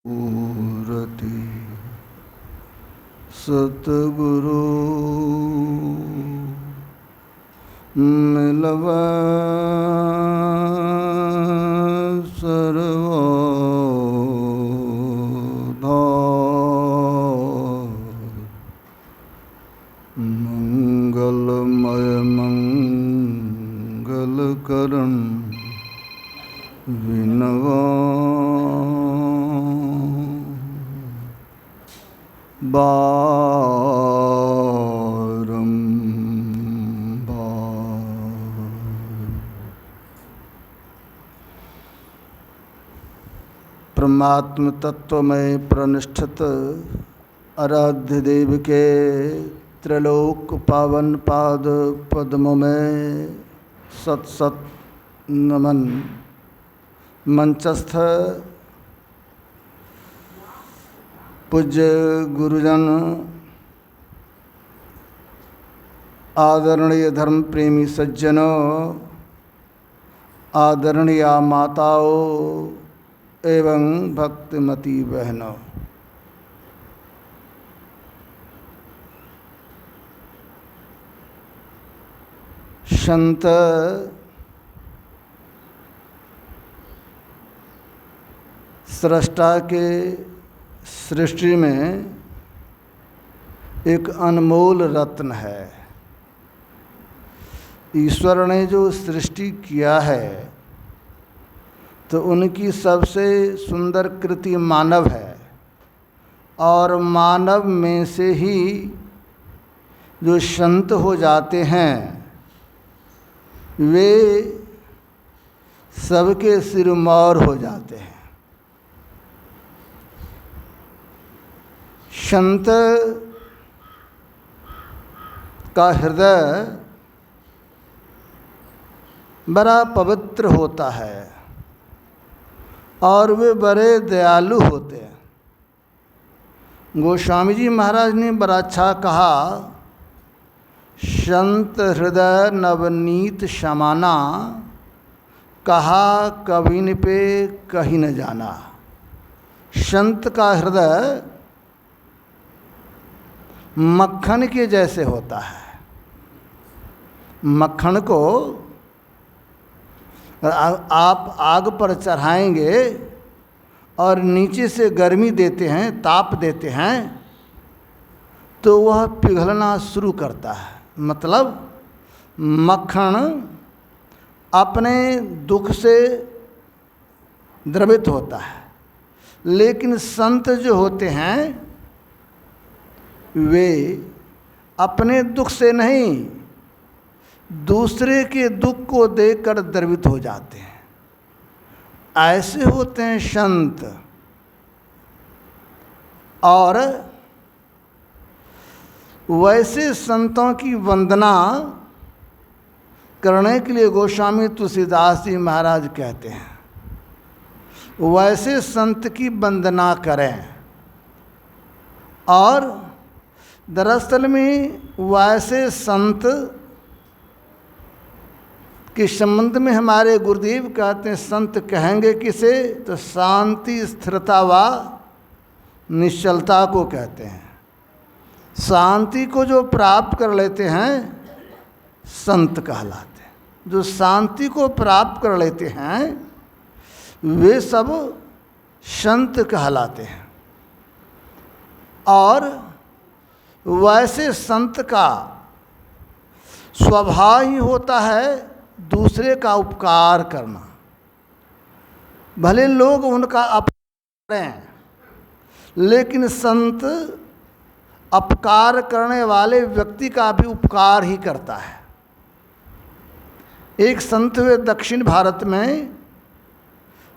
मूर्ति सतगुरु मिलवा मंगलमय मंगलकरण विनवा परमात्म तत्व में प्रनिष्ठित आराध्य देव के त्रिलोक पावन पाद पद्मों में सत सत नमन। मंचस्थ पूज्य गुरुजन, आदरणीय धर्म प्रेमी सज्जनों, आदरणीय माताओं एवं भक्तिमती बहनों, संत सृष्टा के सृष्टि में एक अनमोल रत्न है। ईश्वर ने जो सृष्टि किया है तो उनकी सबसे सुंदर कृति मानव है, और मानव में से ही जो संत हो जाते हैं वे सबके सिरमौर हो जाते हैं। संत का हृदय बड़ा पवित्र होता है और वे बड़े दयालु होते हैं। गोस्वामी जी महाराज ने बड़ा अच्छा कहा, संत हृदय नवनीत समाना, कहा कभी पे कहीं न जाना। संत का हृदय मक्खन के जैसे होता है। मक्खन को आप आग पर चढ़ाएंगे और नीचे से गर्मी देते हैं, ताप देते हैं, तो वह पिघलना शुरू करता है। मतलब मक्खन अपने दुख से द्रवित होता है, लेकिन संत जो होते हैं वे अपने दुख से नहीं, दूसरे के दुख को देखकर द्रवित हो जाते हैं। ऐसे होते हैं संत। और वैसे संतों की वंदना करने के लिए गोस्वामी तुलसीदास जी महाराज कहते हैं, वैसे संत की वंदना करें। और दरअसल में वैसे संत के संबंध में हमारे गुरुदेव कहते हैं, संत कहेंगे किसे, तो शांति स्थिरता व निश्चलता को कहते हैं। शांति को जो प्राप्त कर लेते हैं संत कहलाते हैं। जो शांति को प्राप्त कर लेते हैं वे सब संत कहलाते हैं। और वैसे संत का स्वभाव ही होता है दूसरे का उपकार करना। भले लोग उनका अपकार करें, लेकिन संत अपकार करने वाले व्यक्ति का भी उपकार ही करता है। एक संत हुए दक्षिण भारत में,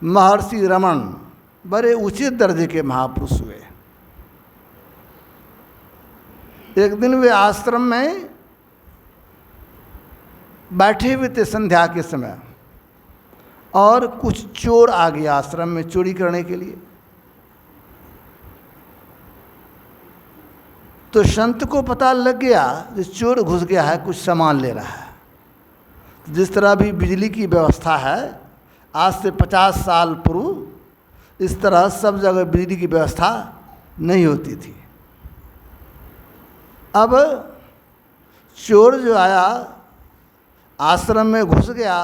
महर्षि रमन, बड़े उचित दर्जे के महापुरुष हुए। एक दिन वे आश्रम में बैठे हुए थे संध्या के समय, और कुछ चोर आ गया आश्रम में चोरी करने के लिए। तो संत को पता लग गया कि चोर घुस गया है, कुछ सामान ले रहा है। जिस तरह भी बिजली की व्यवस्था है, आज से 50 साल पूर्व इस तरह सब जगह बिजली की व्यवस्था नहीं होती थी। अब चोर जो आया आश्रम में घुस गया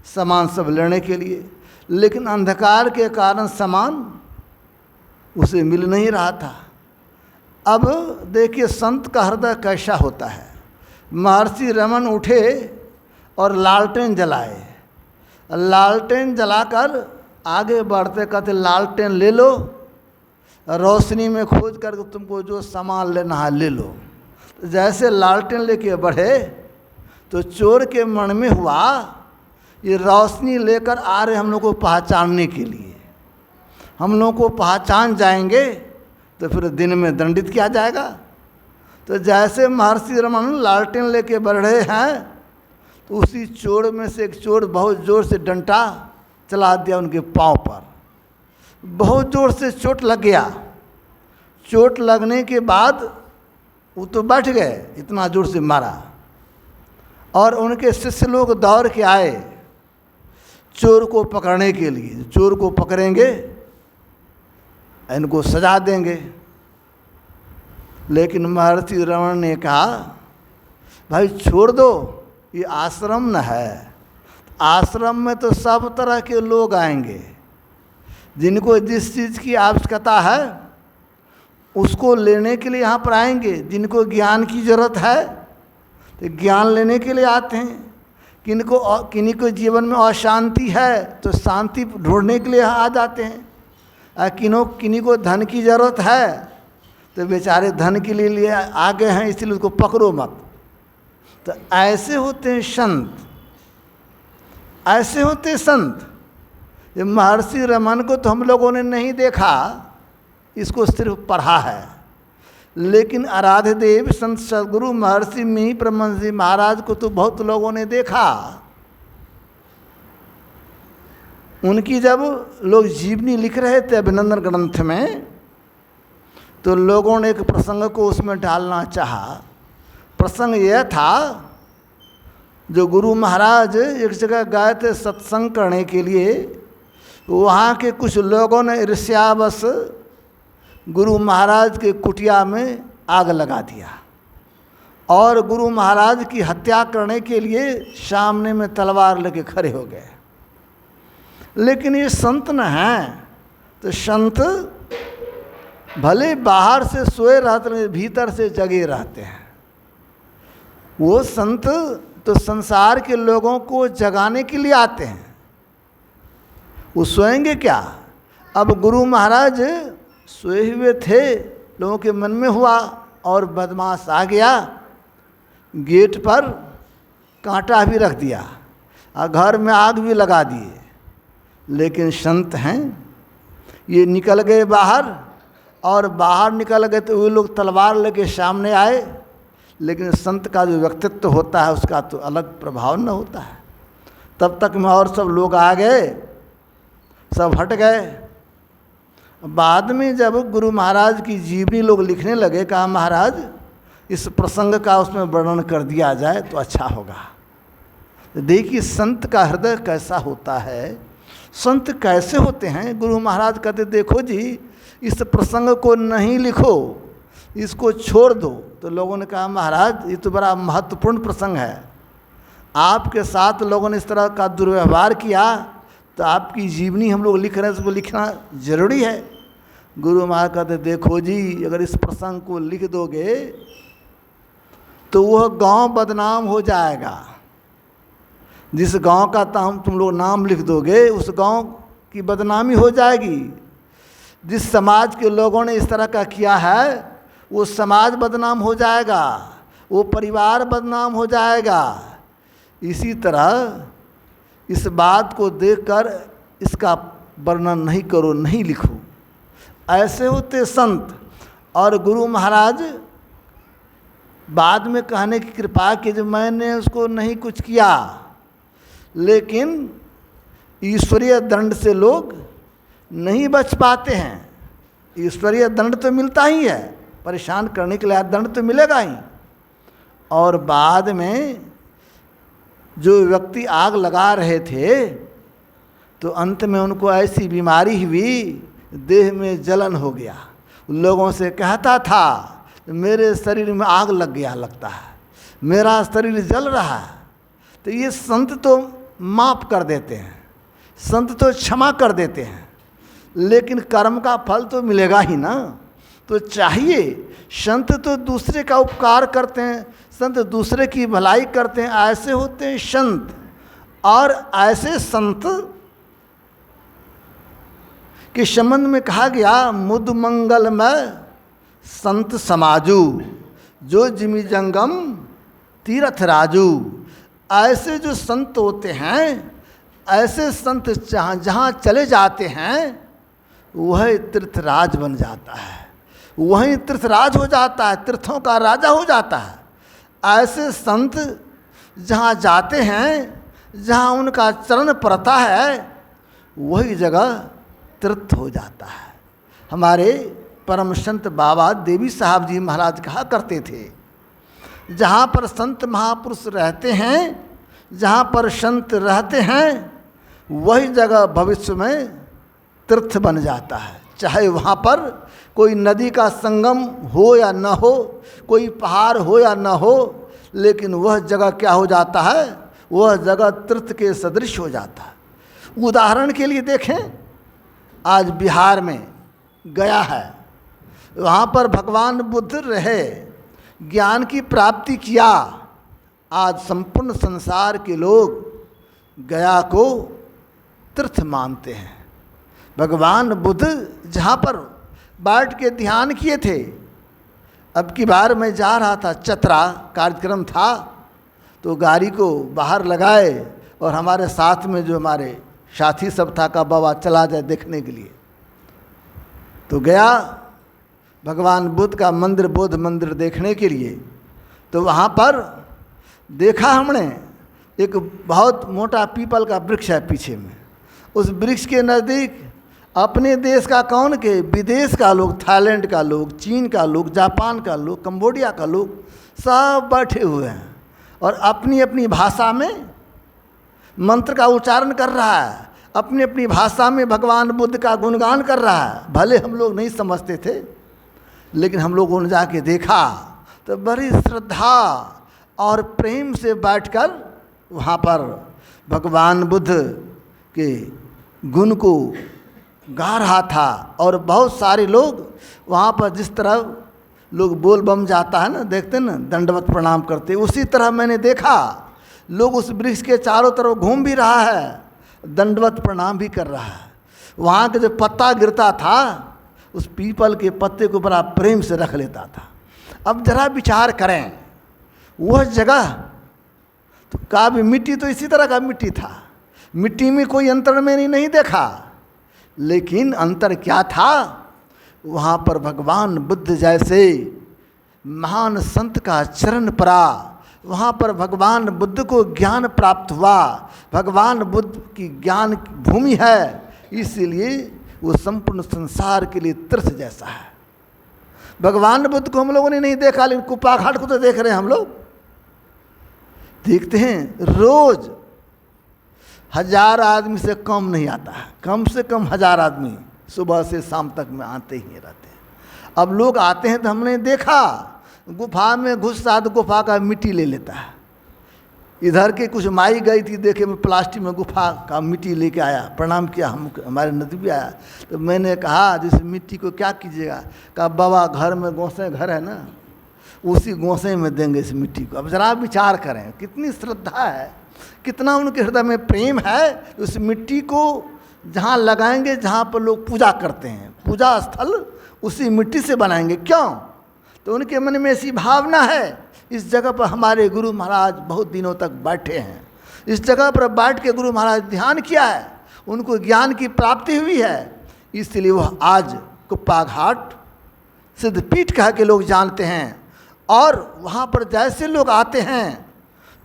सामान सब लेने के लिए, लेकिन अंधकार के कारण सामान उसे मिल नहीं रहा था। अब देखिए संत का हृदय कैसा होता है। महर्षि रमन उठे और लालटेन जलाए। लालटेन जलाकर आगे बढ़ते कहते लालटेन ले लो, रोशनी में खोज कर तुमको जो सामान लेना है ले लो। जैसे लालटेन लेके बढ़े तो चोर के मन में हुआ ये रोशनी लेकर आ रहे हम लोग को पहचानने के लिए, हम लोग को पहचान जाएंगे तो फिर दिन में दंडित किया जाएगा। तो जैसे महर्षि रमन लालटेन लेके बढ़ रहे हैं तो उसी चोर में से एक चोर बहुत ज़ोर से डंडा चला दिया उनके पाँव पर। बहुत ज़ोर से चोट लग गया। चोट लगने के बाद वो तो बैठ गए, इतना ज़ोर से मारा। और उनके शिष्य लोग दौड़ के आए चोर को पकड़ने के लिए। चोर को पकड़ेंगे, इनको सजा देंगे। लेकिन महर्षि रमन ने कहा भाई छोड़ दो, ये आश्रम न है। आश्रम में तो सब तरह के लोग आएंगे, जिनको जिस चीज़ की आवश्यकता है उसको लेने के लिए यहाँ पर आएंगे। जिनको ज्ञान की ज़रूरत है तो ज्ञान लेने के लिए आते हैं। किन्हीं को जीवन में अशांति है तो शांति ढूंढने के लिए आ जाते हैं। किन्हीं को धन की ज़रूरत है तो बेचारे धन के लिए आ गए हैं, इसलिए उसको पकड़ो मत। तो ऐसे होते हैं संत, ऐसे होते संत। ये महर्षि रमन को तो हम लोगों ने नहीं देखा, इसको सिर्फ पढ़ा है। लेकिन आराध्य देव संत सद्गुरु महर्षि मिहि परमहंस जी महाराज को तो बहुत लोगों ने देखा। उनकी जब लोग जीवनी लिख रहे थे अभिनंदन ग्रंथ में, तो लोगों ने एक प्रसंग को उसमें डालना चाहा। प्रसंग यह था, जो गुरु महाराज एक जगह गए थे सत्संग करने के लिए, वहाँ के कुछ लोगों ने ईर्ष्यावश गुरु महाराज के कुटिया में आग लगा दिया और गुरु महाराज की हत्या करने के लिए सामने में तलवार लेके खड़े हो गए। लेकिन ये संत न हैं, तो संत भले बाहर से सोए रहते हैं, भीतर से जगे रहते हैं। वो संत तो संसार के लोगों को जगाने के लिए आते हैं। वो सोएंगे क्या? अब गुरु महाराज सोए हुए थे, लोगों के मन में हुआ और बदमाश आ गया, गेट पर कांटा भी रख दिया और घर में आग भी लगा दिए। लेकिन संत हैं, ये निकल गए बाहर, और बाहर निकल गए तो वे लोग तलवार लेके सामने आए। लेकिन संत का जो व्यक्तित्व होता है उसका तो अलग प्रभाव न होता है। तब तक में और सब लोग आ गए, सब हट गए। बाद में जब गुरु महाराज की जीवनी लोग लिखने लगे, कहा महाराज इस प्रसंग का उसमें वर्णन कर दिया जाए तो अच्छा होगा। देखिए संत का हृदय कैसा होता है, संत कैसे होते हैं। गुरु महाराज कहते देखो जी इस प्रसंग को नहीं लिखो, इसको छोड़ दो। तो लोगों ने कहा महाराज ये तो बड़ा महत्वपूर्ण प्रसंग है, आपके साथ लोगों ने इस तरह का दुर्व्यवहार किया, तो आपकी जीवनी हम लोग लिख रहे हैं, उसको लिखना जरूरी है। गुरु महाराज कहते देखो जी अगर इस प्रसंग को लिख दोगे तो वह गांव बदनाम हो जाएगा। जिस गांव का तुम लोग नाम लिख दोगे उस गांव की बदनामी हो जाएगी। जिस समाज के लोगों ने इस तरह का किया है वो समाज बदनाम हो जाएगा, वो परिवार बदनाम हो जाएगा। इसी तरह इस बात को देखकर इसका वर्णन नहीं करो, नहीं लिखो। ऐसे होते संत। और गुरु महाराज बाद में कहने की कृपा की जो मैंने उसको नहीं कुछ किया, लेकिन ईश्वरीय दंड से लोग नहीं बच पाते हैं। ईश्वरीय दंड तो मिलता ही है, परेशान करने के लिए दंड तो मिलेगा ही। और बाद में जो व्यक्ति आग लगा रहे थे तो अंत में उनको ऐसी बीमारी हुई, देह में जलन हो गया। लोगों से कहता था मेरे शरीर में आग लग गया लगता है, मेरा शरीर जल रहा है। तो ये संत तो माफ़ कर देते हैं, संत तो क्षमा कर देते हैं, लेकिन कर्म का फल तो मिलेगा ही ना। तो चाहिए, संत तो दूसरे का उपकार करते हैं, संत दूसरे की भलाई करते हैं, ऐसे होते हैं संत। और ऐसे संत के संबंध में कहा गया, मुद मंगल में संत समाजू, जो जिमि जंगम तीर्थ राजू। ऐसे जो संत होते हैं, ऐसे संत जहाँ चले जाते हैं वह तीर्थराज बन जाता है, वहीं तीर्थराज हो जाता है, तीर्थों का राजा हो जाता है। ऐसे संत जहाँ जाते हैं, जहाँ उनका चरण पड़ता है, वही जगह तीर्थ हो जाता है। हमारे परम संत बाबा देवी साहब जी महाराज कहा करते थे, जहाँ पर संत महापुरुष रहते हैं, जहाँ पर संत रहते हैं, वही जगह भविष्य में तीर्थ बन जाता है। चाहे वहाँ पर कोई नदी का संगम हो या न हो, कोई पहाड़ हो या न हो, लेकिन वह जगह क्या हो जाता है, वह जगह तीर्थ के सदृश हो जाता है। उदाहरण के लिए देखें, आज बिहार में गया है, वहाँ पर भगवान बुद्ध रहे, ज्ञान की प्राप्ति किया। आज संपूर्ण संसार के लोग गया को तीर्थ मानते हैं। भगवान बुद्ध जहाँ पर बैठ के ध्यान किए थे, अब की बार मैं जा रहा था, चतरा कार्यक्रम था, तो गाड़ी को बाहर लगाए और हमारे साथ में जो हमारे साथी सब था, का बाबा चला जाए देखने के लिए। तो गया भगवान बुद्ध का मंदिर, बौद्ध मंदिर देखने के लिए। तो वहाँ पर देखा हमने एक बहुत मोटा पीपल का वृक्ष है पीछे में। उस वृक्ष के नज़दीक अपने देश का कौन के, विदेश का लोग, थाईलैंड का लोग, चीन का लोग, जापान का लोग, कंबोडिया का लोग, सब बैठे हुए हैं और अपनी अपनी भाषा में मंत्र का उच्चारण कर रहा है, अपनी अपनी भाषा में भगवान बुद्ध का गुणगान कर रहा है। भले हम लोग नहीं समझते थे, लेकिन हम लोगों ने जाके देखा तो बड़ी श्रद्धा और प्रेम से बैठकर वहाँ पर भगवान बुद्ध के गुण को गा रहा था। और बहुत सारे लोग वहाँ पर, जिस तरह लोग बोल बम जाता है ना, देखते ना, दंडवत प्रणाम करते, उसी तरह मैंने देखा लोग उस वृक्ष के चारों तरफ घूम भी रहा है, दंडवत प्रणाम भी कर रहा है। वहाँ के जो पत्ता गिरता था, उस पीपल के पत्ते को बड़ा प्रेम से रख लेता था। अब जरा विचार करें, वह जगह तो का भी मिट्टी तो इसी तरह का मिट्टी था, मिट्टी में कोई अंतर मैंने नहीं देखा, लेकिन अंतर क्या था, वहाँ पर भगवान बुद्ध जैसे महान संत का चरण पड़ा, वहाँ पर भगवान बुद्ध को ज्ञान प्राप्त हुआ। भगवान बुद्ध की ज्ञान भूमि है, इसीलिए वो संपूर्ण संसार के लिए तीर्थ जैसा है। भगवान बुद्ध को हम लोगों ने नहीं देखा, लेकिन कुप्पा घाट को तो देख रहे हैं हम लोग, देखते हैं रोज 1000 आदमी से कम नहीं आता है, कम से कम 1000 आदमी सुबह से शाम तक में आते ही रहते हैं। अब लोग आते हैं तो हमने देखा गुफा में घुसा तो गुफा का मिट्टी ले लेता है। इधर के कुछ माई गई थी, देखे मैं प्लास्टिक में गुफा का मिट्टी लेके आया, प्रणाम किया, हमारे नदी भी आया। तो मैंने कहा जिस मिट्टी को क्या कीजिएगा, कहा बाबा घर में गोसे घर है ना, उसी गोसे में देंगे इस मिट्टी को। अब जरा विचार करें, कितनी श्रद्धा है, कितना उनके हृदय में प्रेम है। उस मिट्टी को जहाँ लगाएंगे, जहाँ पर लोग पूजा करते हैं, पूजा स्थल उसी मिट्टी से बनाएंगे। क्यों? तो उनके मन में ऐसी भावना है, इस जगह पर हमारे गुरु महाराज बहुत दिनों तक बैठे हैं, इस जगह पर बैठ के गुरु महाराज ध्यान किया है, उनको ज्ञान की प्राप्ति हुई है, इसलिए वह आज कुप्पा घाट सिद्धपीठ कह के लोग जानते हैं। और वहाँ पर जैसे लोग आते हैं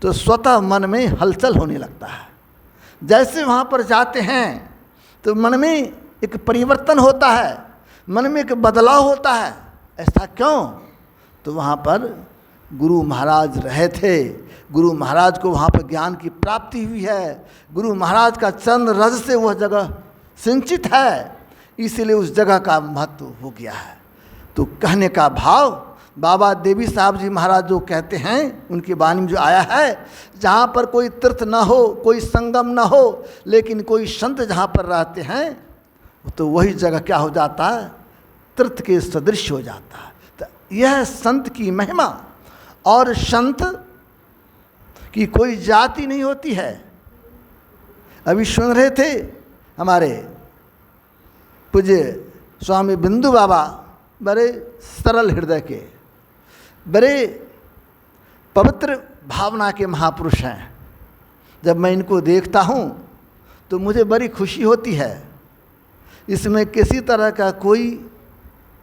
तो स्वतः मन में हलचल होने लगता है। जैसे वहाँ पर जाते हैं तो मन में एक परिवर्तन होता है, मन में एक बदलाव होता है। ऐसा क्यों? तो वहाँ पर गुरु महाराज रहे थे, गुरु महाराज को वहाँ पर ज्ञान की प्राप्ति हुई है, गुरु महाराज का चरण रज से वह जगह सिंचित है, इसलिए उस जगह का महत्व हो गया है। तो कहने का भाव बाबा देवी साहब जी महाराज जो कहते हैं, उनकी वाणी में जो आया है, जहाँ पर कोई तीर्थ न हो, कोई संगम न हो, लेकिन कोई संत जहाँ पर रहते हैं, तो वही जगह क्या हो जाता है, तीर्थ के सदृश हो जाता है। तो यह संत की महिमा, और संत की कोई जाति नहीं होती है। अभी सुन रहे थे हमारे पूज्य स्वामी बिंदु बाबा, बड़े सरल हृदय के, बड़े पवित्र भावना के महापुरुष हैं। जब मैं इनको देखता हूँ तो मुझे बड़ी खुशी होती है। इसमें किसी तरह का कोई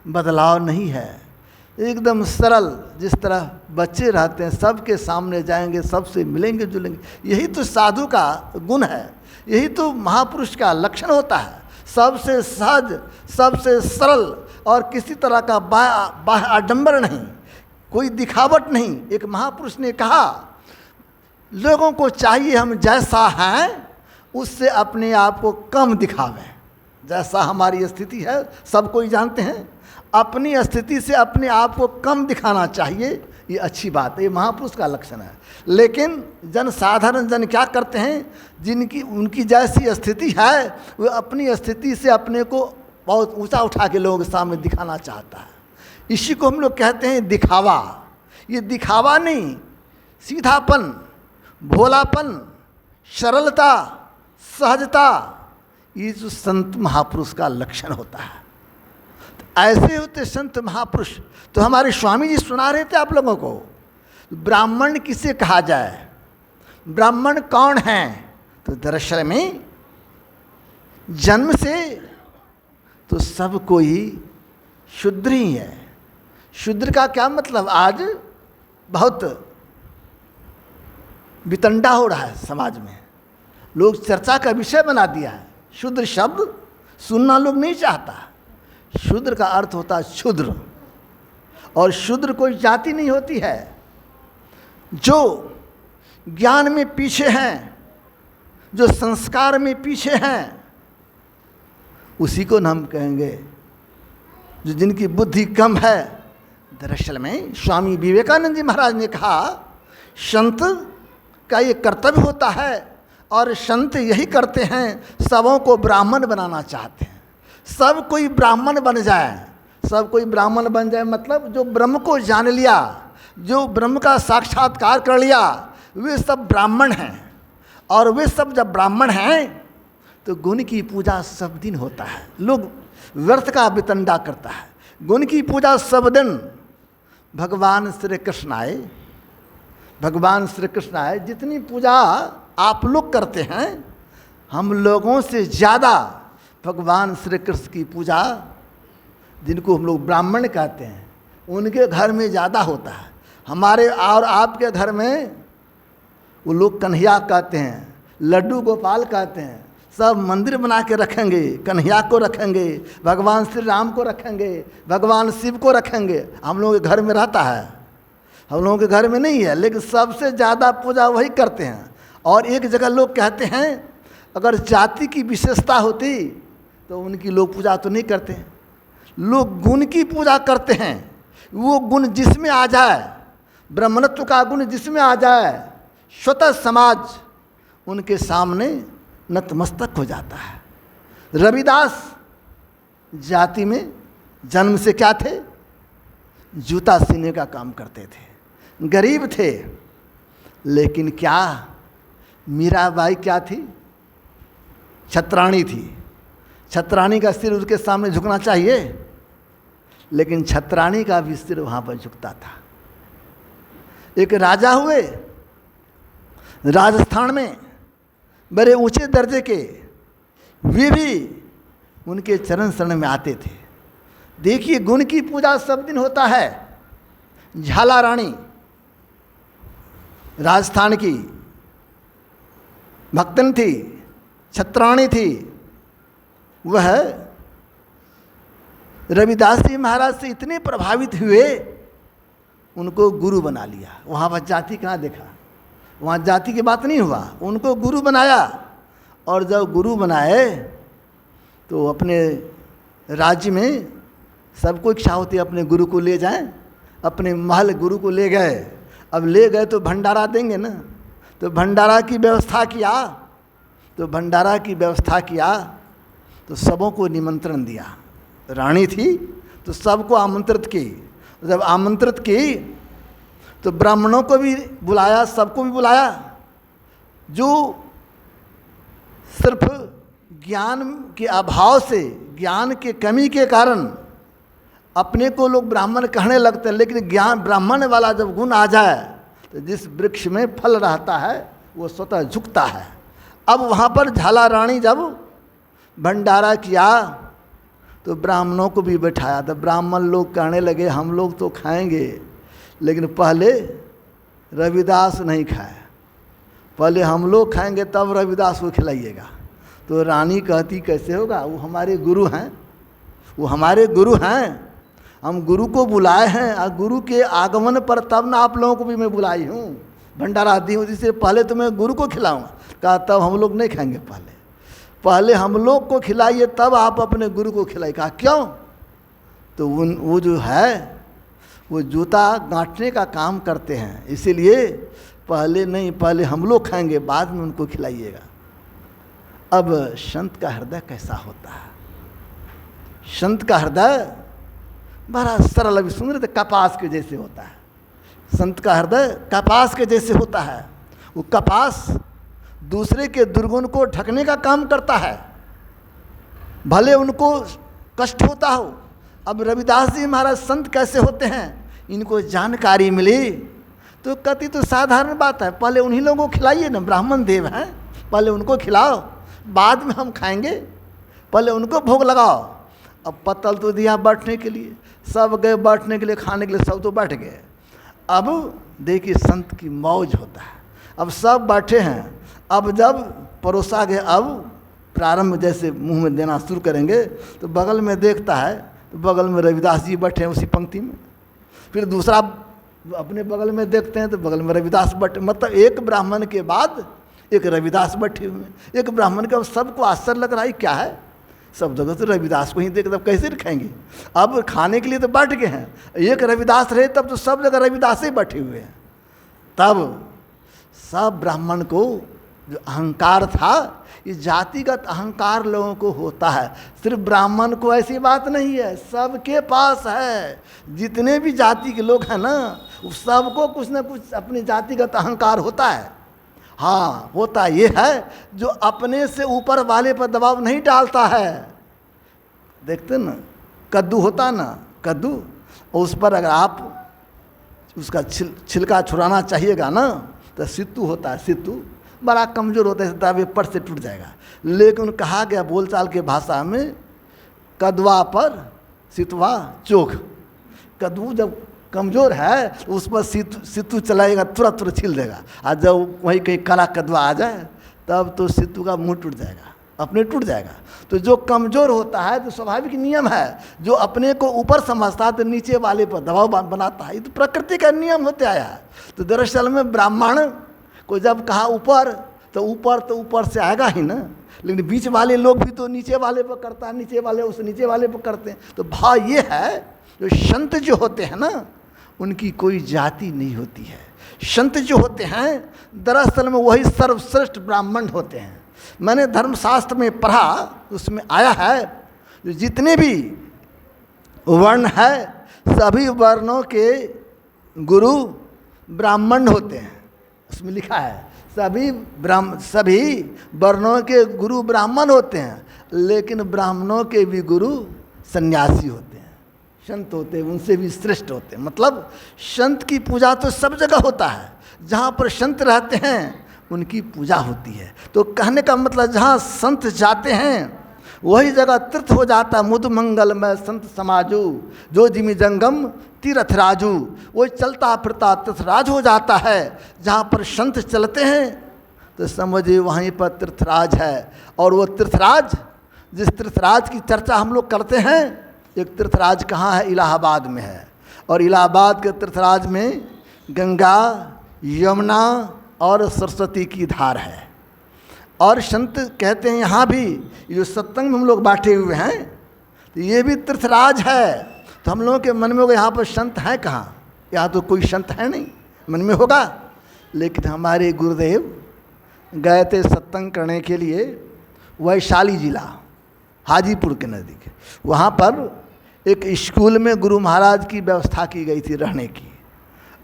बदलाव नहीं है, एकदम सरल, जिस तरह बच्चे रहते हैं, सबके सामने जाएंगे, सबसे मिलेंगे जुलेंगे। यही तो साधु का गुण है, यही तो महापुरुष का लक्षण होता है। सबसे सहज, सबसे सरल, और किसी तरह का बाह्य आडंबर नहीं, कोई दिखावट नहीं। एक महापुरुष ने कहा, लोगों को चाहिए हम जैसा हैं उससे अपने आप को कम दिखावें। जैसा हमारी स्थिति है सब कोई जानते हैं, अपनी स्थिति से अपने आप को कम दिखाना चाहिए, ये अच्छी बात है, ये महापुरुष का लक्षण है। लेकिन जन साधारण जन क्या करते हैं, जिनकी उनकी जैसी स्थिति है, वो अपनी स्थिति से अपने को बहुत ऊंचा उठा के लोगों के सामने दिखाना चाहता है। इसी को हम लोग कहते हैं दिखावा। ये दिखावा नहीं, सीधापन, भोलापन, सरलता, सहजता, ये जो संत महापुरुष का लक्षण होता है। तो ऐसे होते संत महापुरुष। तो हमारे स्वामी जी सुना रहे थे आप लोगों को, ब्राह्मण किसे कहा जाए, ब्राह्मण कौन है? तो दरअसल में जन्म से तो सब कोई शूद्र ही है। शूद्र का क्या मतलब, आज बहुत वितंडा हो रहा है समाज में, लोग चर्चा का विषय बना दिया है। शूद्र शब्द सुनना लोग नहीं चाहता। शूद्र का अर्थ होता है क्षुद्र, और शूद्र कोई जाति नहीं होती है। जो ज्ञान में पीछे हैं, जो संस्कार में पीछे हैं, उसी को हम कहेंगे जो जिनकी बुद्धि कम है। दरअसल में स्वामी विवेकानंद जी महाराज ने कहा, संत का ये कर्तव्य होता है, और संत यही करते हैं, सबों को ब्राह्मण बनाना चाहते हैं। सब कोई ब्राह्मण बन जाए, सब कोई ब्राह्मण बन जाए मतलब जो ब्रह्म को जान लिया, जो ब्रह्म का साक्षात्कार कर लिया, वे सब ब्राह्मण हैं। और वे सब जब ब्राह्मण हैं तो गुण की पूजा सब दिन होता है। लोग व्यर्थ का वितंडा करता है, गुण की पूजा सब दिन। भगवान श्री कृष्ण आए, भगवान श्री कृष्ण आए, जितनी पूजा आप लोग करते हैं, हम लोगों से ज़्यादा भगवान श्री कृष्ण की पूजा, जिनको हम लोग ब्राह्मण कहते हैं, उनके घर में ज़्यादा होता है। हमारे और आपके घर में वो लोग कन्हैया कहते हैं, लड्डू गोपाल कहते हैं, सब मंदिर बना के रखेंगे, कन्हैया को रखेंगे, भगवान श्री राम को रखेंगे, भगवान शिव को रखेंगे। हम लोगों के घर में रहता है, हम लोगों के घर में नहीं है, लेकिन सबसे ज़्यादा पूजा वही करते हैं। और एक जगह लोग कहते हैं, अगर जाति की विशेषता होती तो उनकी लोग पूजा तो नहीं करते हैं, लोग गुण की पूजा करते हैं। वो गुण जिसमें आ जाए, ब्राह्मणत्व का गुण जिसमें आ जाए, स्वतः समाज उनके सामने नतमस्तक हो जाता है। रविदास जाति में जन्म से क्या थे, जूता सीने का काम करते थे, गरीब थे। लेकिन क्या मीराबाई क्या थी, छत्राणी थी। छत्राणी का सिर उसके सामने झुकना चाहिए, लेकिन छत्राणी का भी सिर वहाँ पर झुकता था। एक राजा हुए राजस्थान में, बड़े ऊंचे दर्जे के, वे भी उनके चरण शरण में आते थे। देखिए, गुण की पूजा सब दिन होता है। झाला रानी राजस्थान की भक्तन थी, छत्राणी थी। वह रविदास जी महाराज से इतने प्रभावित हुए, उनको गुरु बना लिया। वहाँ पर जाति कहाँ देखा, वहाँ जाति की बात नहीं हुआ, उनको गुरु बनाया। और जब गुरु बनाए तो अपने राज्य में सबको इच्छा होती है अपने गुरु को ले जाएं, अपने महल गुरु को ले गए। अब ले गए तो भंडारा देंगे ना, तो भंडारा की व्यवस्था किया, तो सबों को निमंत्रण दिया। रानी थी तो सबको आमंत्रित की। जब आमंत्रित की तो ब्राह्मणों को भी बुलाया, सबको भी बुलाया। जो सिर्फ ज्ञान के अभाव से, ज्ञान के कमी के कारण अपने को लोग ब्राह्मण कहने लगते हैं, लेकिन ज्ञान ब्राह्मण वाला जब गुण आ जाए तो जिस वृक्ष में फल रहता है वो स्वतः झुकता है। अब वहाँ पर झाला रानी जब भंडारा किया तो ब्राह्मणों को भी बैठाया। तो ब्राह्मण लोग कहने लगे हम लोग तो खाएंगे, लेकिन पहले रविदास नहीं खाए, पहले हम लोग खाएंगे तब रविदास को खिलाइएगा। तो रानी कहती कैसे होगा, वो हमारे गुरु हैं, वो हमारे गुरु हैं, हम गुरु को बुलाए हैं और गुरु के आगमन पर तब ना आप लोगों को भी मैं बुलाई हूँ, भंडारा दी हूँ, इससे पहले तो मैं गुरु को खिलाऊंगा। कहा तब हम लोग नहीं खाएंगे, पहले हम लोग को खिलाइए तब आप अपने गुरु को खिलाइए। कहा क्यों? तो वो जो है वो जूता गांठने का काम करते हैं, इसीलिए पहले नहीं, पहले हम लोग खाएंगे बाद में उनको खिलाइएगा। अब संत का हृदय कैसा होता है? संत का हृदय बड़ा सरल, अभी सुन रहे थे, कपास के जैसे होता है। संत का हृदय कपास के जैसे होता है। वो कपास दूसरे के दुर्गुण को ढकने का काम करता है, भले उनको कष्ट होता हो। अब रविदास जी महाराज संत कैसे होते हैं, इनको जानकारी मिली तो कहती तो साधारण बात है, पहले उन्हीं लोगों को खिलाइए ना, ब्राह्मण देव हैं, पहले उनको खिलाओ बाद में हम खाएंगे, पहले उनको भोग लगाओ। अब पत्तल तो दिया बैठने के लिए, सब गए बैठने के लिए, खाने के लिए, सब तो बैठ गए। अब देखिए संत की मौज होता है। अब सब बैठे हैं, अब जब परोसा गए, अब प्रारंभ जैसे मुंह में देना शुरू करेंगे तो बगल में देखता है तो बगल में रविदास जी बैठे हैं उसी पंक्ति में, फिर दूसरा अपने बगल में देखते हैं तो बगल में रविदास बैठे, मतलब एक ब्राह्मण के बाद एक रविदास बैठे हुए हैं। एक ब्राह्मण का सबको आश्चर्य लग रहा है, क्या है, सब जगह तो रविदास को ही देख, तब कैसे खाएंगे? अब खाने के लिए तो बैठ गए हैं, एक रविदास रहे तब तो सब जगह रविदास ही बैठे हुए हैं। तब सब ब्राह्मण को जो अहंकार था, ये जातिगत अहंकार लोगों को होता है, सिर्फ ब्राह्मण को ऐसी बात नहीं है, सबके पास है। जितने भी जाति के लोग हैं ना, सबको कुछ ना कुछ अपनी जातिगत अहंकार होता है। हाँ, होता ये है जो अपने से ऊपर वाले पर दबाव नहीं डालता है। देखते ना कद्दू होता ना, कद्दू, उस पर अगर आप उसका छिलका छुड़ाना चाहिएगा ना तो सित्तू होता है, सित्तू बड़ा कमज़ोर होता है, दावे पर से टूट जाएगा। लेकिन कहा गया बोलचाल के भाषा में, कदवा पर सितवा चोख। कद्दू जब कमज़ोर है तो उस पर सित्तू चलाएगा, तुरंत छिल देगा। और जब वहीं कहीं काला कदवा आ जाए तब तो सित्तू का मुंह टूट जाएगा, अपने टूट जाएगा। तो जो कमज़ोर होता है तो स्वाभाविक नियम है, जो अपने को ऊपर समझता है तो नीचे वाले पर दबाव बनाता है, ये तो प्रकृति का नियम होते आया है। तो दरअसल में ब्राह्मण को जब कहा ऊपर तो ऊपर से आएगा ही ना, लेकिन बीच वाले लोग भी तो नीचे वाले पर करता है, नीचे वाले उस नीचे वाले पर करते हैं। तो भाव ये है, जो संत जो होते हैं ना, उनकी कोई जाति नहीं होती है। संत जो होते हैं दरअसल में वही सर्वश्रेष्ठ ब्राह्मण होते हैं। मैंने धर्मशास्त्र में पढ़ा, उसमें आया है जो जितने भी वर्ण है सभी वर्णों के गुरु ब्राह्मण होते हैं। उसमें लिखा है सभी वर्णों के गुरु ब्राह्मण होते हैं, लेकिन ब्राह्मणों के भी गुरु सन्यासी होते हैं, संत होते हैं, उनसे भी श्रेष्ठ होते हैं। मतलब संत की पूजा तो सब जगह होता है, जहाँ पर संत रहते हैं उनकी पूजा होती है। तो कहने का मतलब जहाँ संत जाते हैं वही जगह तीर्थ हो जाता है। मुद मंगल में संत समाजू, जो जिमि जंगम तीर्थ राजू, वो चलता फिरता तीर्थराज हो जाता है। जहाँ पर संत चलते हैं तो समझिए वहीं पर तीर्थराज है। और वो तीर्थराज, जिस तीर्थराज की चर्चा हम लोग करते हैं, एक तीर्थराज कहाँ है, इलाहाबाद में है। और इलाहाबाद के तीर्थराज में गंगा, यमुना और सरस्वती की धार है। और संत कहते हैं यहाँ भी जो सत्संग में हम लोग बांटे हुए हैं तो ये भी तीर्थराज है। तो हम लोगों के मन में होगा यहाँ पर संत हैं कहाँ, यहाँ तो कोई संत है नहीं, मन में होगा। लेकिन हमारे गुरुदेव गए थे सत्संग करने के लिए वैशाली जिला हाजीपुर के नज़दीक। वहाँ पर एक स्कूल में गुरु महाराज की व्यवस्था की गई थी रहने की,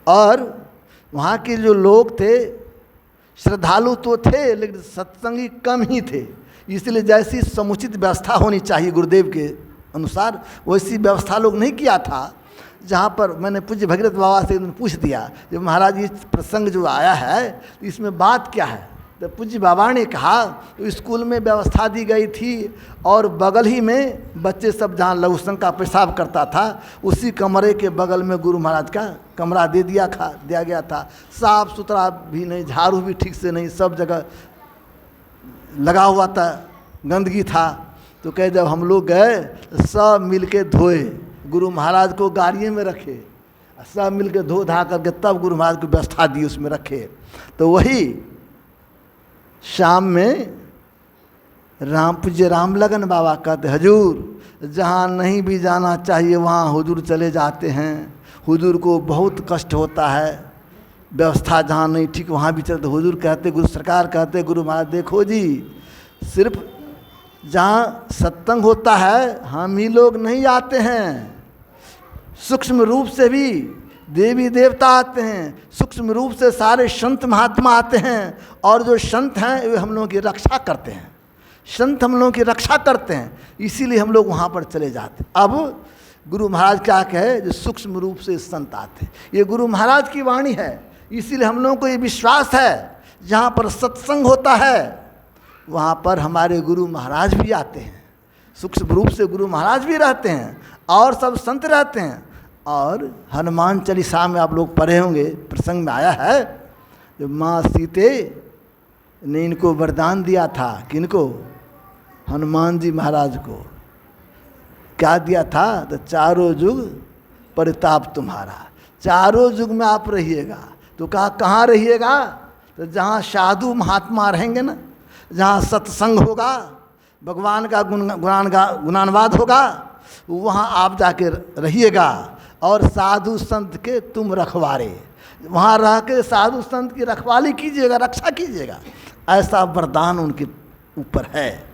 और वहाँ के जो लोग थे श्रद्धालु तो थे लेकिन सत्संगी कम ही थे। इसलिए जैसी समुचित व्यवस्था होनी चाहिए गुरुदेव के अनुसार वैसी व्यवस्था लोग नहीं किया था। जहाँ पर मैंने पूज्य भगीरथ बाबा से पूछ दिया जब महाराज ये प्रसंग जो आया है तो इसमें बात क्या है, तो पूज्य बाबा ने कहा तो स्कूल में व्यवस्था दी गई थी और बगल ही में बच्चे सब जहाँ लघुशंक का पेशाब करता था उसी कमरे के बगल में गुरु महाराज का कमरा दे दिया गया था। साफ सुथरा भी नहीं, झाड़ू भी ठीक से नहीं, सब जगह लगा हुआ था, गंदगी था। तो कहे जब हम लोग गए तो सब मिल के धोए, गुरु महाराज को गाड़िए में रखे, सब मिल के धो धा करके तब गुरु महाराज को व्यवस्था दी उसमें रखे। तो वही शाम में पूज्य राम लगन बाबा कहते हजूर जहाँ नहीं भी जाना चाहिए वहाँ हुजूर चले जाते हैं। हुजूर को बहुत कष्ट होता है, व्यवस्था जहाँ नहीं ठीक वहाँ भी चलते। हुजूर कहते, गुरु सरकार कहते, गुरु महाराज देखो जी सिर्फ जहाँ सत्संग होता है हम ही लोग नहीं आते हैं, सूक्ष्म रूप से भी देवी देवता आते हैं, सूक्ष्म रूप से सारे संत महात्मा आते हैं, और जो संत हैं वे हम लोगों की रक्षा करते हैं, संत हम लोगों की रक्षा करते हैं, इसीलिए हम लोग वहाँ पर चले जाते हैं। अब गुरु महाराज क्या कहे, जो सूक्ष्म रूप से संत आते हैं, ये गुरु महाराज की वाणी है। इसीलिए हम लोगों को ये विश्वास है जहाँ पर सत्संग होता है वहाँ पर हमारे गुरु महाराज भी आते हैं, सूक्ष्म रूप से गुरु महाराज भी रहते हैं और सब संत रहते हैं। और हनुमान चालीसा में आप लोग पढ़े होंगे, प्रसंग में आया है जो माँ सीते ने इनको वरदान दिया था, किनको, हनुमान जी महाराज को क्या दिया था, तो चारों युग परिताप तुम्हारा, चारों युग में आप रहिएगा। तो कहा कहाँ रहिएगा, तो जहाँ साधु महात्मा रहेंगे ना, जहाँ सत्संग होगा, भगवान का गुणानुवाद होगा, वहाँ आप जाके रहिएगा। और साधु संत के तुम रखवारे, वहाँ रह के साधु संत की रखवाली कीजिएगा, रक्षा कीजिएगा। ऐसा वरदान उनके ऊपर है,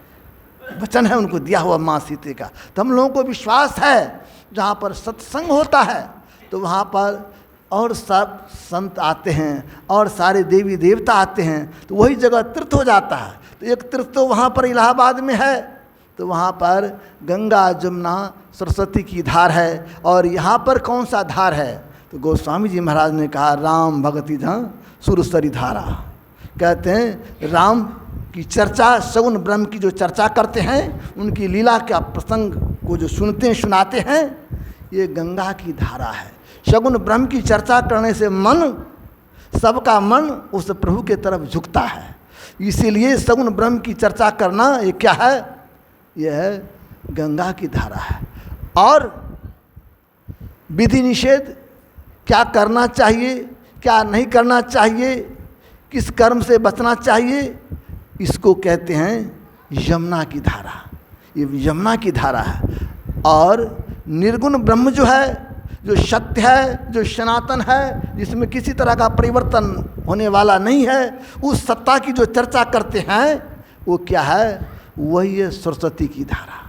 वचन है उनको दिया हुआ माँ सीते का। तो हम लोगों को विश्वास है जहाँ पर सत्संग होता है तो वहाँ पर और सब संत आते हैं और सारे देवी देवता आते हैं, तो वही जगह तीर्थ हो जाता है। तो एक तीर्थ तो वहाँ पर इलाहाबाद में है, तो वहाँ पर गंगा जमुना सरस्वती की धार है। और यहाँ पर कौन सा धार है, तो गोस्वामी जी महाराज ने कहा राम भगति जहाँ सुरसरी धारा। कहते हैं राम की चर्चा, सगुण ब्रह्म की जो चर्चा करते हैं, उनकी लीला का प्रसंग को जो सुनते हैं सुनाते हैं, ये गंगा की धारा है। सगुण ब्रह्म की चर्चा करने से मन, सबका मन उस प्रभु के तरफ झुकता है। इसीलिए सगुण ब्रह्म की चर्चा करना ये क्या है, यह है गंगा की धारा है। और विधि निषेध क्या करना चाहिए, क्या नहीं करना चाहिए, किस कर्म से बचना चाहिए, इसको कहते हैं यमुना की धारा। ये यमुना की धारा है। और निर्गुण ब्रह्म जो है, जो सत्य है, जो सनातन है, जिसमें किसी तरह का परिवर्तन होने वाला नहीं है, उस सत्ता की जो चर्चा करते हैं वो क्या है, वही है सरस्वती की धारा,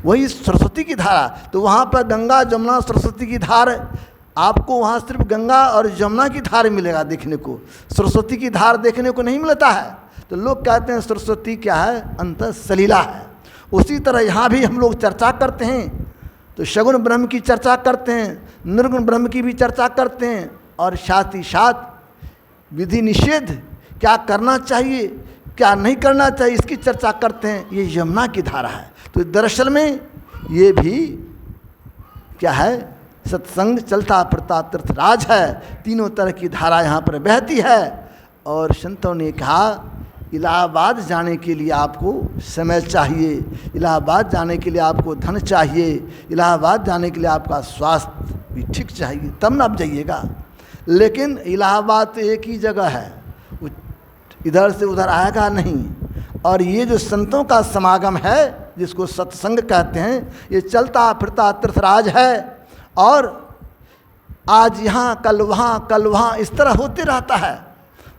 वही सरस्वती की धारा। तो वहाँ पर गंगा जमुना सरस्वती की धार, आपको वहाँ सिर्फ गंगा और यमुना की धार मिलेगा देखने को, सरस्वती की धार देखने को नहीं मिलता है। तो लोग कहते हैं सरस्वती क्या है, अंतः सलीला है। उसी तरह यहाँ भी हम लोग चर्चा करते हैं तो सगुण ब्रह्म की चर्चा करते हैं, निर्गुण ब्रह्म की भी चर्चा करते हैं, और साथ ही साथ विधि निषेध क्या करना चाहिए, क्या नहीं करना चाहिए, इसकी चर्चा करते हैं। ये यमुना की धारा है। तो दरअसल में ये भी क्या है, सत्संग चलता फिरता तीर्थराज है। तीनों तरह की धारा यहाँ पर बहती है। और संतों ने कहा इलाहाबाद जाने के लिए आपको समय चाहिए, इलाहाबाद जाने के लिए आपको धन चाहिए, इलाहाबाद जाने के लिए आपका स्वास्थ्य भी ठीक चाहिए, तब ना आप जाइएगा। लेकिन इलाहाबाद तो एक ही जगह है, इधर से उधर आएगा नहीं। और ये जो संतों का समागम है, जिसको सत्संग कहते हैं, ये चलता फिरता तीर्थराज है। और आज यहाँ कल वहाँ इस तरह होते रहता है।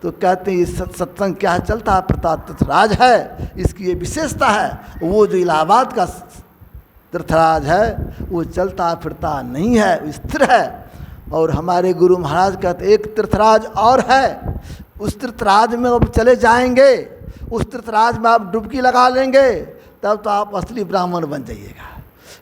तो कहते हैं ये सत्संग क्या चलता फिरता तीर्थराज है, इसकी ये विशेषता है। वो जो इलाहाबाद का तीर्थराज है वो चलता फिरता नहीं है, स्थिर है। और हमारे गुरु महाराज कहते एक तीर्थराज और है, उस तीर्थराज में अब चले जाएंगे, उस तीर्थराज में आप डुबकी लगा लेंगे, तब तो आप असली ब्राह्मण बन जाइएगा।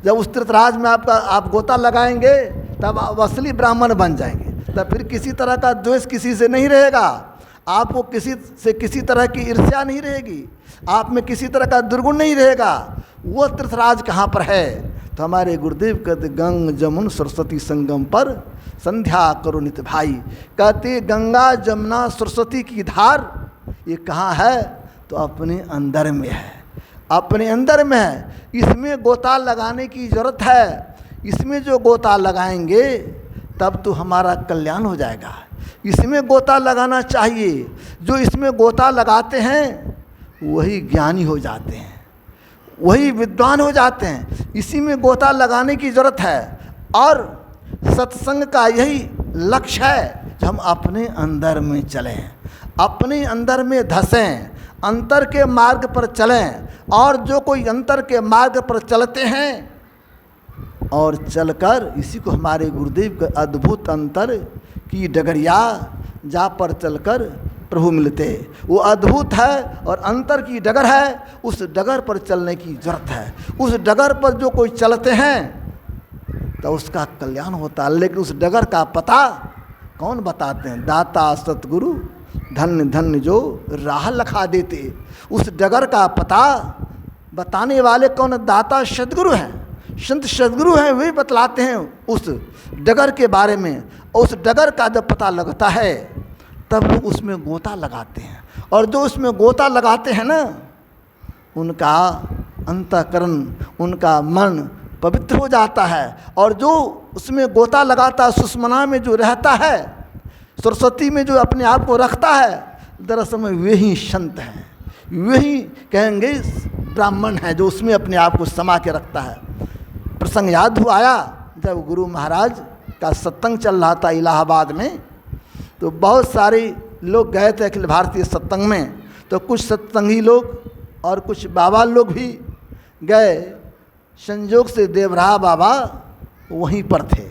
जब उस तीर्थराज में आप गोता लगाएंगे, तब आप असली ब्राह्मण बन जाएंगे। तब फिर किसी तरह का द्वेष किसी से नहीं रहेगा, आपको किसी से किसी तरह की ईर्ष्या नहीं रहेगी, आप में किसी तरह का दुर्गुण नहीं रहेगा। वो तीर्थराज कहाँ पर है? तो हमारे गुरुदेव कहते गंग जमुन सरस्वती संगम पर संध्या करो नित भाई। कहते गंगा जमुना सरस्वती की धार ये कहाँ है? तो अपने अंदर में है, अपने अंदर में है। इसमें गोता लगाने की ज़रूरत है। इसमें जो गोता लगाएंगे तब तो हमारा कल्याण हो जाएगा। इसमें गोता लगाना चाहिए। जो इसमें गोता लगाते हैं वही ज्ञानी हो जाते हैं, वही विद्वान हो जाते हैं। इसी में गोता लगाने की ज़रूरत है। और सत्संग का यही लक्ष्य है, जो हम अपने अंदर में चलें, अपने अंदर में धंसें, अंतर के मार्ग पर चलें। और जो कोई अंतर के मार्ग पर चलते हैं और चलकर, इसी को हमारे गुरुदेव के अद्भुत अंतर की डगरिया जा पर चलकर प्रभु मिलते, वो अद्भुत है और अंतर की डगर है। उस डगर पर चलने की जरूरत है। उस डगर पर जो कोई चलते हैं तो उसका कल्याण होता है। लेकिन उस डगर का पता कौन बताते हैं? दाता सतगुरु धन्य धन्य जो राह लखा देते। उस डगर का पता बताने वाले कौन? दाता सतगुरु हैं, संत सतगुरु हैं, वे बतलाते हैं उस डगर के बारे में। उस डगर का जब पता लगता है तब वो उसमें गोता लगाते हैं। और जो उसमें गोता लगाते हैं ना, उनका अंतःकरण, उनका मन पवित्र हो जाता है। और जो उसमें गोता लगाता है, सुषमना में जो रहता है, सरस्वती में जो अपने आप को रखता है, दरअसल में वही संत हैं, वही कहेंगे ब्राह्मण है, जो उसमें अपने आप को समा के रखता है। प्रसंग याद हुआ आया जब गुरु महाराज का सत्संग चल रहा था इलाहाबाद में, तो बहुत सारे लोग गए थे अखिल भारतीय सत्संग में। तो कुछ सत्संगी लोग और कुछ बाबा लोग भी गए। संयोग से देवराहा बाबा वहीं पर थे।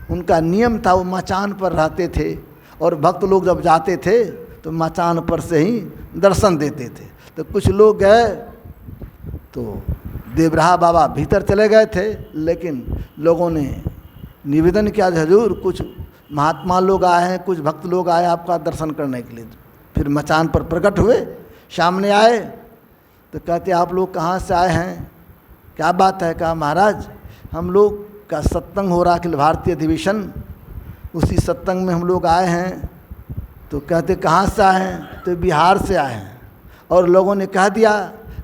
उनका नियम था, वो मचान पर रहते थे और भक्त लोग जब जाते थे तो मचान पर से ही दर्शन देते थे। तो कुछ लोग गए तो देवराहा बाबा भीतर चले गए थे, लेकिन लोगों ने निवेदन किया, हजूर कुछ महात्मा लोग आए हैं, कुछ भक्त लोग आए आपका दर्शन करने के लिए। फिर मचान पर प्रकट हुए, सामने आए तो कहते आप लोग कहाँ से आए हैं, क्या बात है? कहा महाराज हम लोग का सत्संग हो रहा अखिल भारतीय अधिवेशन, उसी सत्संग में हम लोग आए हैं। तो कहते कहाँ से आए हैं? तो बिहार से आए हैं। और लोगों ने कह दिया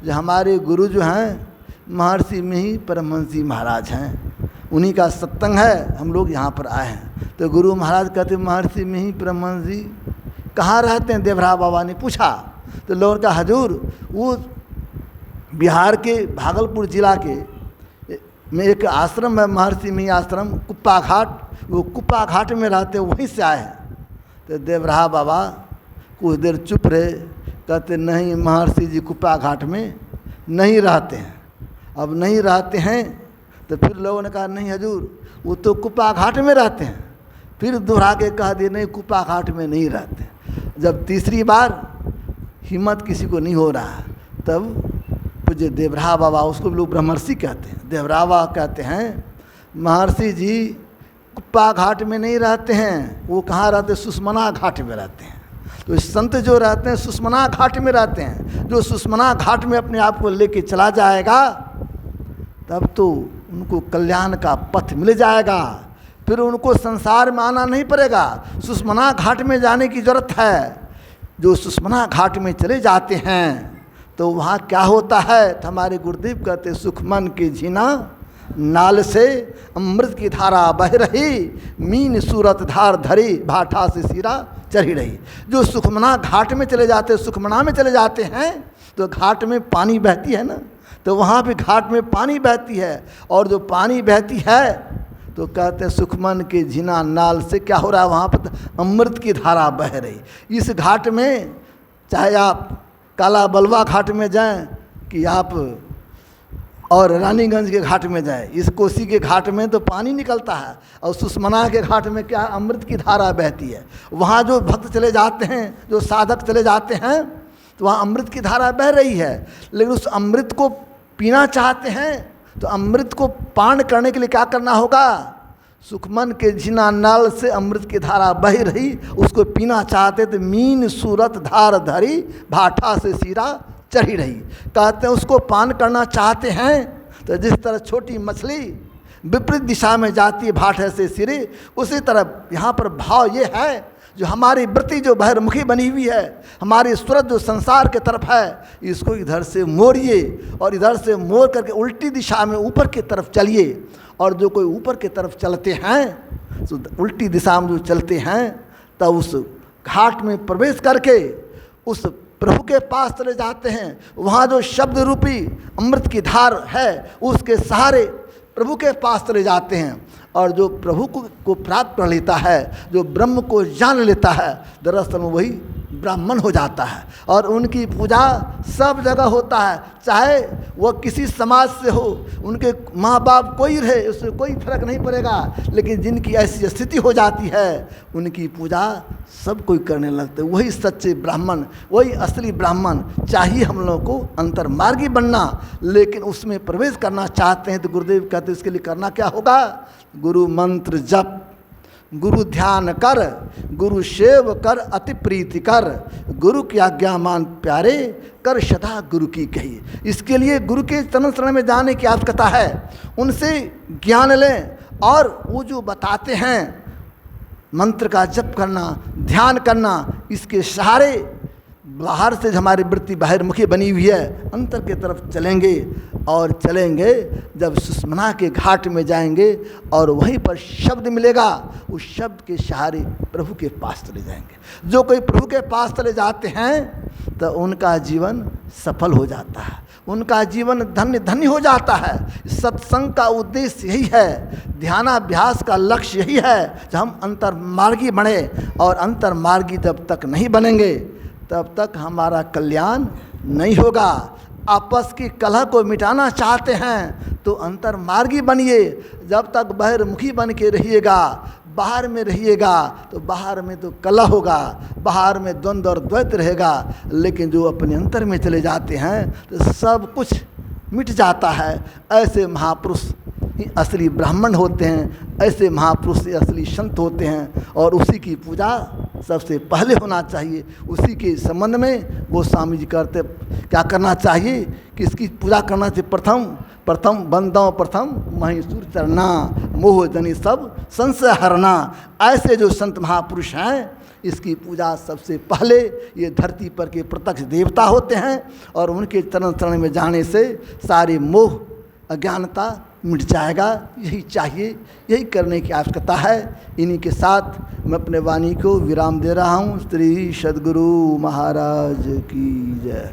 जो हमारे गुरु जो हैं महर्षि में ही परमहंस जी महाराज हैं, उन्हीं का सत्संग है, हम लोग यहाँ पर आए हैं। तो गुरु महाराज कहते महर्षि में ही परमहंस जी कहाँ रहते हैं? देवराहा बाबा ने पूछा। तो लोगों का हजूर वो बिहार के भागलपुर जिला के में एक आश्रम है, महर्षि में आश्रम, कुप्पा घाट, वो कुप्पा घाट में रहते, वहीं से आए हैं। तो देवराहा बाबा कुछ देर चुप रहे, कहते नहीं महर्षि जी कुप्पा घाट में नहीं रहते हैं। अब नहीं रहते हैं तो फिर लोगों ने कहा नहीं हजूर वो तो कुप्पा घाट में रहते हैं। फिर दोहरा के कह दिए नहीं कुप्पा घाट में नहीं रहते। जब तीसरी बार हिम्मत किसी को नहीं हो रहा, तब पूज्य देवराहा बाबा, उसको लोग ब्रह्मर्षि कहते हैं, देवराहा बाबा कहते हैं महर्षि जी कुप्पा घाट में नहीं रहते हैं, वो कहाँ रहते? सुषमना घाट में रहते हैं। तो संत जो रहते हैं सुषमना घाट में रहते हैं। जो सुषमना घाट में अपने आप को लेके चला जाएगा तब तो उनको कल्याण का पथ मिल जाएगा, फिर उनको संसार में आना नहीं पड़ेगा। सुषमना घाट में जाने की जरूरत है। जो सुषमना घाट में चले जाते हैं तो वहाँ क्या होता है? तो हमारे गुरुदेव कहते सुख मन के झीना नाल से अमृत की धारा बह रही, मीन सूरत धार धरी, भाठा से सिरा चढ़ी रही। जो सुखमना घाट में चले जाते, सुखमना में चले जाते हैं तो घाट में पानी बहती है ना, तो वहाँ पे घाट में पानी बहती है, और जो पानी बहती है तो कहते हैं सुखमन के झिना नाल से क्या हो रहा है, वहाँ पर अमृत की धारा बह रही। इस घाट में चाहे आप काला बलवा घाट में जाएं कि आप और रानीगंज के घाट में जाएं, इस कोसी के घाट में तो पानी निकलता है, और सुषमना के घाट में क्या अमृत की धारा बहती है। वहाँ जो भक्त चले जाते हैं, जो साधक चले जाते हैं, तो वहाँ अमृत की धारा बह रही है। लेकिन उस अमृत को पीना चाहते हैं तो अमृत को पान करने के लिए क्या करना होगा? सुखमन के झिना नाल से अमृत की धारा बह रही, उसको पीना चाहते तो मीन सूरत धार धरी, भाठा से सिरा चढ़ी रही। कहते हैं उसको पान करना चाहते हैं तो जिस तरह छोटी मछली विपरीत दिशा में जाती है भाठे से सिरे, उसी तरह यहाँ पर भाव ये है, जो हमारी वृत्ति जो बहिर्मुखी बनी हुई है, हमारी सूरत जो संसार के तरफ है, इसको इधर से मोड़िए और इधर से मोड़ करके उल्टी दिशा में ऊपर की तरफ चलिए। और जो कोई ऊपर की तरफ चलते हैं तो उल्टी दिशा में जो चलते हैं, तब उस घाट में प्रवेश करके उस प्रभु के पास चले जाते हैं। वहाँ जो शब्द रूपी अमृत की धार है, उसके सहारे प्रभु के पास चले जाते हैं। और जो प्रभु को प्राप्त कर लेता है, जो ब्रह्म को जान लेता है, दरअसल वही ब्राह्मण हो जाता है। और उनकी पूजा सब जगह होता है, चाहे वह किसी समाज से हो, उनके माँ बाप कोई रहे, उससे कोई फर्क नहीं पड़ेगा। लेकिन जिनकी ऐसी स्थिति हो जाती है, उनकी पूजा सब कोई करने लगते। वही सच्चे ब्राह्मण, वही असली ब्राह्मण। चाहिए हम लोगों को अंतर्मार्गी बनना, लेकिन उसमें प्रवेश करना चाहते हैं तो गुरुदेव कहते हैं इसके लिए करना क्या होगा? गुरु मंत्र जप, गुरु ध्यान कर, गुरु सेव कर, अति प्रीति कर, गुरु की आज्ञा मान प्यारे, कर सदा गुरु की कही। इसके लिए गुरु के चरण शरण में जाने की आवश्यकता है, उनसे ज्ञान लें, और वो जो बताते हैं मंत्र का जप करना, ध्यान करना, इसके सहारे बाहर से हमारी वृत्ति बाहिर्मुखी बनी हुई है, अंतर की तरफ चलेंगे। और चलेंगे जब सुषमना के घाट में जाएंगे और वहीं पर शब्द मिलेगा, उस शब्द के सहारे प्रभु के पास चले जाएंगे। जो कोई प्रभु के पास चले जाते हैं तो उनका जीवन सफल हो जाता है, उनका जीवन धन्य धन्य हो जाता है। सत्संग का उद्देश्य यही है, ध्यानाभ्यास का लक्ष्य यही है, जब हम अंतर्मार्गी बने। और अंतर्मार्गी जब तक नहीं बनेंगे तब तक हमारा कल्याण नहीं होगा। आपस की कलह को मिटाना चाहते हैं तो अंतर्मार्गी बनिए। जब तक बहिर्मुखी बन के रहिएगा, बाहर में रहिएगा, तो बाहर में तो कलह होगा, बाहर में द्वंद्व और द्वैत रहेगा। लेकिन जो अपने अंतर में चले जाते हैं तो सब कुछ मिट जाता है। ऐसे महापुरुष ही असली ब्राह्मण होते हैं, ऐसे महापुरुष ही असली संत होते हैं। और उसी की पूजा सबसे पहले होना चाहिए। उसी के संबंध में वो स्वामी जी करते क्या करना चाहिए कि इसकी पूजा करना चाहिए। प्रथम बंदों प्रथम महीसुर चरना, मोह जनी सब संशय हरना। ऐसे जो संत महापुरुष हैं, इसकी पूजा सबसे पहले ये धरती पर के प्रत्यक्ष देवता होते हैं। और उनके चरण में जाने से सारे मोह अज्ञानता मिट जाएगा। यही चाहिए, यही करने की आवश्यकता है। इन्हीं के साथ मैं अपने वाणी को विराम दे रहा हूँ। श्री सद्गुरु महाराज की जय।